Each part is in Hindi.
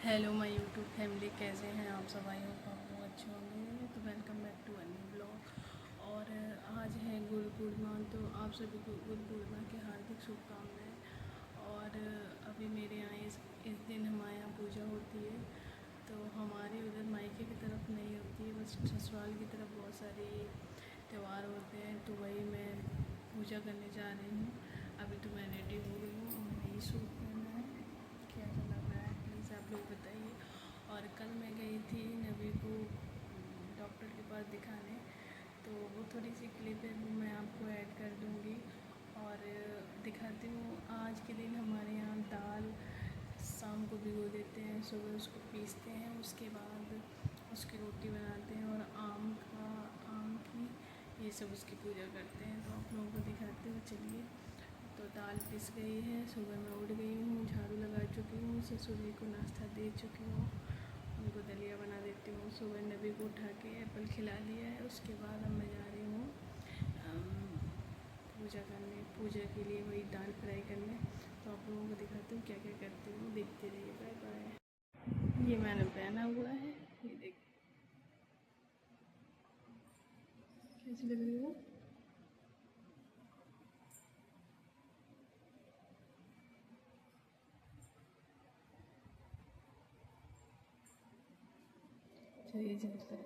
हेलो माय यूट्यूब फैमिली, कैसे हैं आप सब? आई होप आप लोग अच्छे होंगे। तो welcome back to a new blog. और आज है गुरु पूर्णिमा, तो आप सभी को गुरु पूर्णिमा की हार्दिक शुभकामनाएं। और अभी मेरे यहाँ इस दिन हमारे यहाँ पूजा होती है। तो हमारे उधर मायके की तरफ नहीं होती है, बस ससुराल की तरफ बहुत सारे त्यौहार होते हैं। तो वही मैं पूजा करने जा रही हूँ। अभी तो मैं रेडी हो गई हूँ और मैंने ये सूट पहना है। कैसा लग रहा है प्लीज़ आप लोग बताइए। और कल मैं गई थी नबी को डॉक्टर के पास दिखाने, तो वो थोड़ी सी क्लिप है, वो मैं आपको ऐड कर दूँगी और दिखाती हूँ। आज के दिन हमारे यहाँ दाल शाम को भिगो देते हैं, सुबह उसको पीसते हैं, उसके बाद उसकी रोटी बनाते हैं और आम की ये सब उसकी पूजा करते हैं। तो आप लोगों को दिखाते हुए चलिए। तो दाल पिस गई है, सुबह मैं उठ गई हूँ, झाड़ू लगा चुकी हूँ, ससुर जी को नाश्ता दे चुकी हूँ, उनको दलिया बना देती हूँ। सुबह नबी को उठा के एप्पल खिला लिया है। उसके बाद अब मैं जा रही हूँ पूजा करने, पूजा के लिए वही दाल फ्राई करने। तो आप लोगों को दिखाती हूँ क्या क्या करती हूँ, देखते रहिए। Bye bye. ये मैंने पहना हुआ है, ये देख कैसी लग रही है। चलिए चलते हैं,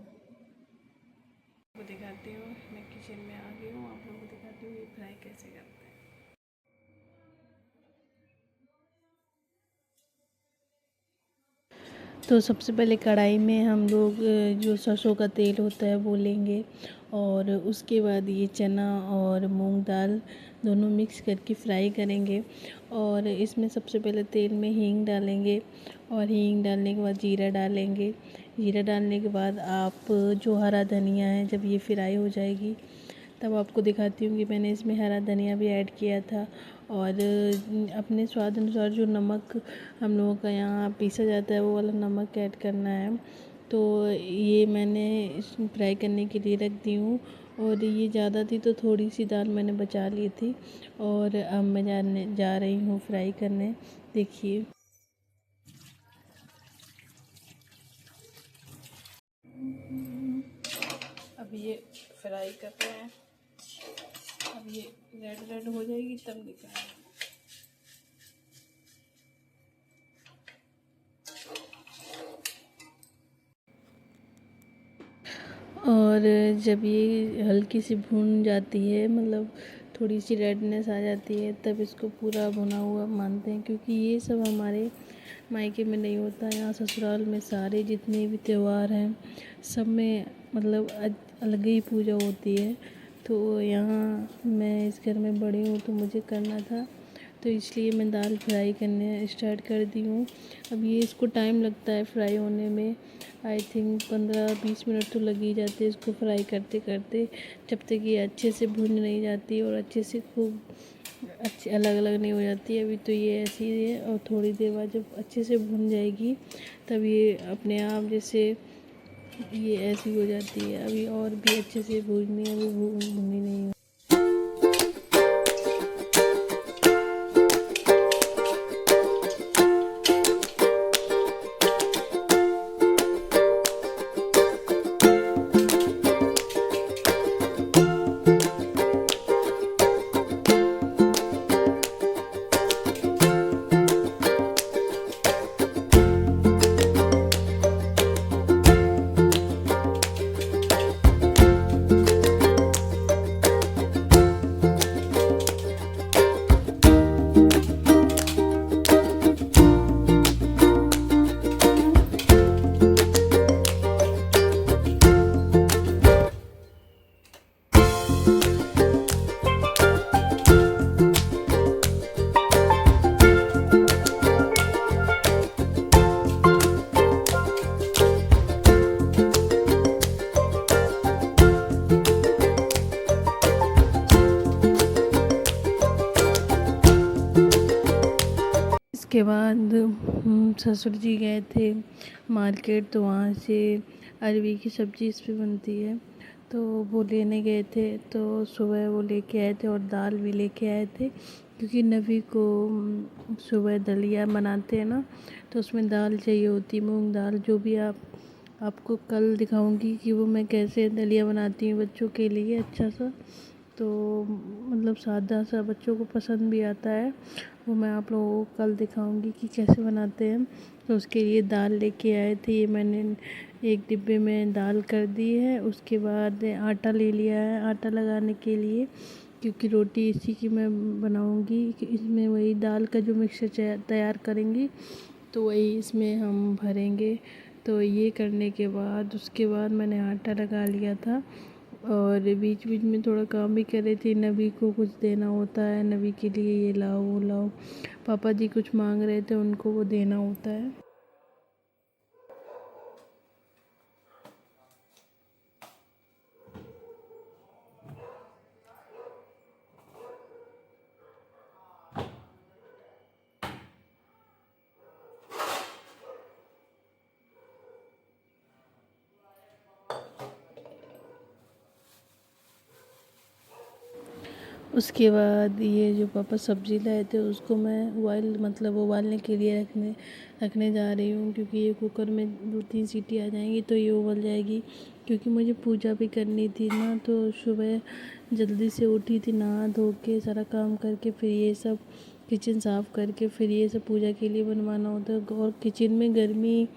आपको दिखाती हूँ। मैं किचन में आ गई हूँ, आप लोगों को दिखाती हूँ ये फ्राई कैसे करते हैं। तो सबसे पहले कढ़ाई में हम लोग जो सरसों का तेल होता है वो लेंगे, और उसके बाद ये चना और मूंग दाल दोनों मिक्स करके फ्राई करेंगे। और इसमें सबसे पहले तेल में हींग डालेंगे, और हींग डालने के बाद जीरा डालेंगे। जीरा डालने के बाद आप जो हरा धनिया है, जब ये फ्राई हो जाएगी तब आपको दिखाती हूँ कि मैंने इसमें हरा धनिया भी ऐड किया था। और अपने स्वाद अनुसार जो नमक हम लोगों का यहाँ पीसा जाता है वो वाला नमक ऐड करना है। तो ये मैंने फ्राई करने के लिए रख दी हूँ, और ये ज़्यादा थी तो थोड़ी सी दाल मैंने बचा ली थी। और अब मैं जा रही हूँ फ्राई करने, देखिए। अब ये फ्राई कर रहे हैं, अब ये रेड रेड हो जाएगी तब दिखाएंगे। और जब ये हल्की सी भून जाती है, मतलब थोड़ी सी रेडनेस आ जाती है, तब इसको पूरा भुना हुआ मानते हैं। क्योंकि ये सब हमारे मायके में नहीं होता, यहाँ ससुराल में सारे जितने भी त्यौहार हैं सब में मतलब अलग ही पूजा होती है। तो यहाँ मैं इस घर में बड़ी हूँ तो मुझे करना था, तो इसलिए मैं दाल फ्राई करने स्टार्ट कर दी हूँ। अब ये इसको टाइम लगता है फ्राई होने में, आई थिंक 15-20 मिनट तो लग ही जाते हैं इसको फ्राई करते करते, जब तक ये अच्छे से भुन नहीं जाती और अच्छे से खूब अच्छी अलग अलग नहीं हो जाती। अभी तो ये ऐसी ही है, और थोड़ी देर बाद जब अच्छे से भुन जाएगी तब ये अपने आप जैसे ये ऐसी हो जाती है। अभी और भी अच्छे से भूननी है, अभी भुनी नहीं है। इसके बाद ससुर जी गए थे मार्केट, तो वहाँ से अरवी की सब्ज़ी इस पे बनती है, तो वो लेने गए थे। तो सुबह वो लेके आए थे और दाल भी लेके आए थे, क्योंकि नबी को सुबह दलिया बनाते हैं ना, तो उसमें दाल चाहिए होती है, मूंग दाल। जो भी आपको कल दिखाऊंगी कि वो मैं कैसे दलिया बनाती हूँ बच्चों के लिए अच्छा सा, तो मतलब सादा सा, बच्चों को पसंद भी आता है। वो मैं आप लोगों को कल दिखाऊंगी कि कैसे बनाते हैं। तो उसके लिए दाल लेके आए थे, ये मैंने एक डिब्बे में दाल कर दी है। उसके बाद आटा ले लिया है आटा लगाने के लिए, क्योंकि रोटी इसी की मैं बनाऊंगी। इसमें वही दाल का जो मिक्सचर तैयार करेंगी तो वही इसमें हम भरेंगे। तो ये करने के बाद उसके बाद मैंने आटा लगा लिया था, और बीच बीच में थोड़ा काम भी कर रही थी। नबी को कुछ देना होता है, नबी के लिए ये लाओ वो लाओ, पापा जी कुछ मांग रहे थे उनको वो देना होता है। उसके बाद ये जो पापा सब्ज़ी लाए थे उसको मैं उबालने के लिए रखने जा रही हूँ, क्योंकि ये कुकर में 2-3 सीटी आ जाएंगी तो ये उबल जाएगी। क्योंकि मुझे पूजा भी करनी थी ना, तो सुबह जल्दी से उठी थी, नहा धो के सारा काम करके फिर ये सब किचन साफ़ करके फिर ये सब पूजा के लिए बनवाना होता है। और किचन में गर्मी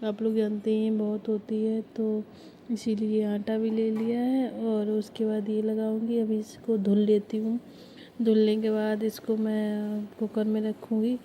आप लोग जानते ही हैं बहुत होती है, तो इसीलिए आटा भी ले लिया है। और उसके बाद ये लगाऊंगी, अभी इसको धुल लेती हूँ। धुलने के बाद इसको मैं कुकर में रखूँगी।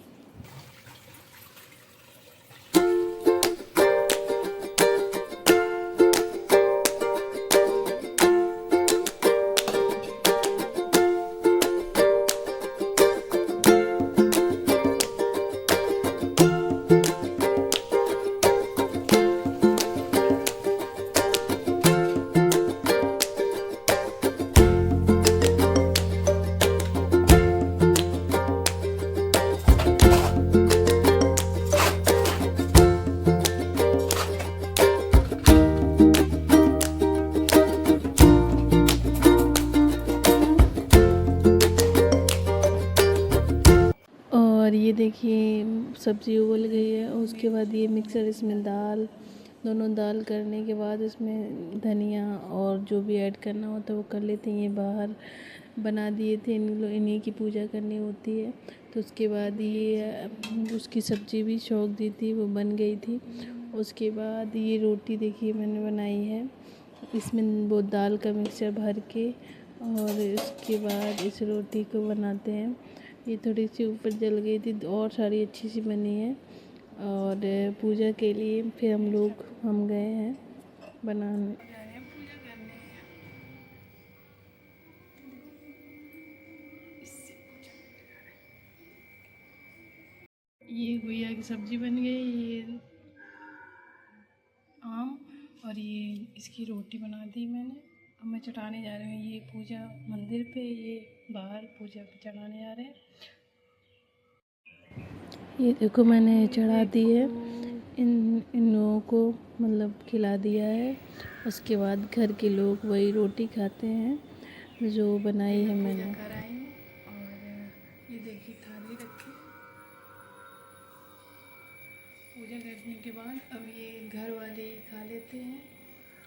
और ये देखिए सब्ज़ी उबल गई है। उसके बाद ये मिक्सर, इसमें दोनों दाल करने के बाद इसमें धनिया और जो भी ऐड करना होता है वो कर लेते हैं। ये बाहर बना दिए थे, इन्हीं की पूजा करनी होती है। तो उसके बाद ये उसकी सब्ज़ी भी छौंक दी थी, वो बन गई थी। उसके बाद ये रोटी देखिए मैंने बनाई है, इसमें वो दाल का मिक्सचर भर के, और उसके बाद इस रोटी को बनाते हैं। ये थोड़ी सी ऊपर जल गई थी और सारी अच्छी सी बनी है। और पूजा के लिए फिर हम गए हैं बनाने। ये गुइया की सब्जी बन गई, ये आम, और ये इसकी रोटी बना दी मैंने। अब मैं चढ़ाने जा रही हूँ ये पूजा मंदिर पे, ये बाहर पूजा पे चढ़ाने जा रहे हैं। ये देखो मैंने चढ़ा दी है, इन लोगों को मतलब खिला दिया है। उसके बाद घर के लोग वही रोटी खाते हैं जो बनाई है मैंने। और ये देखिए थाली रखी पूजा करने के बाद। अब ये घर वाले खा लेते हैं,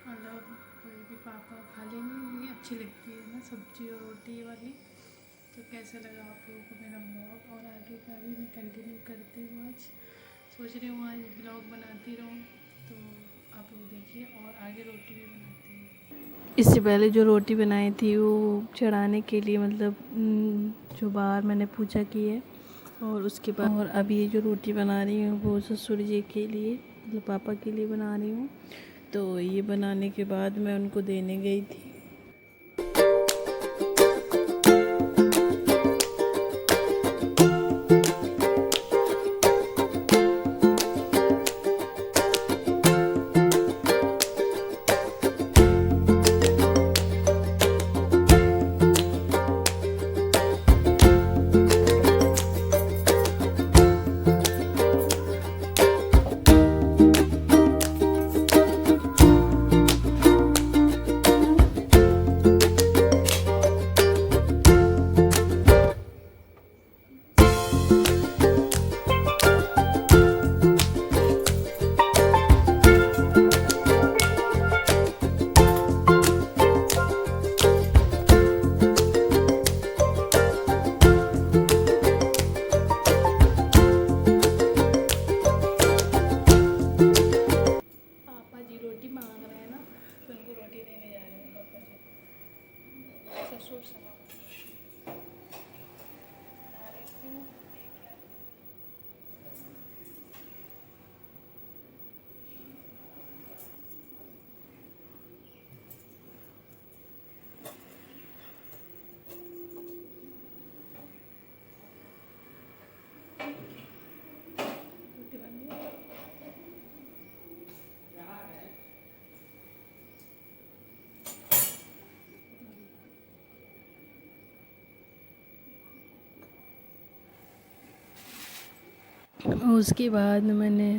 मतलब कोई भी पापा खा लेंगे। ये अच्छी लगती है ना सब्जी और रोटी वाली। तो कैसा लगा आप लोगों को मेरा ब्लॉग, और आगे का भी मैं कंटिन्यू करती हूँ। आज सोच रही हूँ आज ब्लॉग बनाती रहूँ, तो आप लोग देखिए। और आगे रोटी भी बनाती हूँ। इससे पहले जो रोटी बनाई थी वो चढ़ाने के लिए, मतलब जो बाहर मैंने पूजा की है। और उसके बाद और अब ये जो रोटी बना रही हूँ वो ससुर जी के लिए, मतलब पापा के लिए बना रही हूँ। तो ये बनाने के बाद मैं उनको देने गई थी। उसके बाद मैंने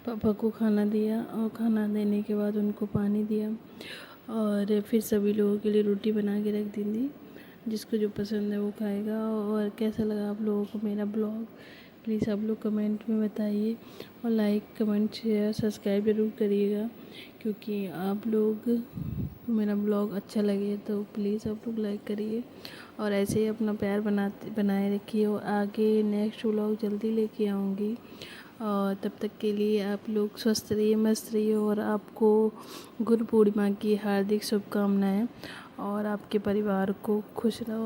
पापा को खाना दिया और खाना देने के बाद उनको पानी दिया और फिर सभी लोगों के लिए रोटी बना के रख दी थी। जिसको जो पसंद है वो खाएगा। और कैसा लगा आप लोगों को मेरा ब्लॉग, प्लीज़ आप लोग कमेंट में बताइए और लाइक कमेंट शेयर सब्सक्राइब ज़रूर करिएगा, क्योंकि आप लोग को मेरा ब्लॉग अच्छा लगे तो प्लीज़ आप लोग लाइक करिए और ऐसे ही अपना प्यार बनाए रखिए। और आगे नेक्स्ट व्लॉग जल्दी लेके आऊँगी और तब तक के लिए आप लोग स्वस्थ रहिए, मस्त रहिए और आपको गुरु पूर्णिमा की हार्दिक शुभकामनाएं और आपके परिवार को खुश रहो।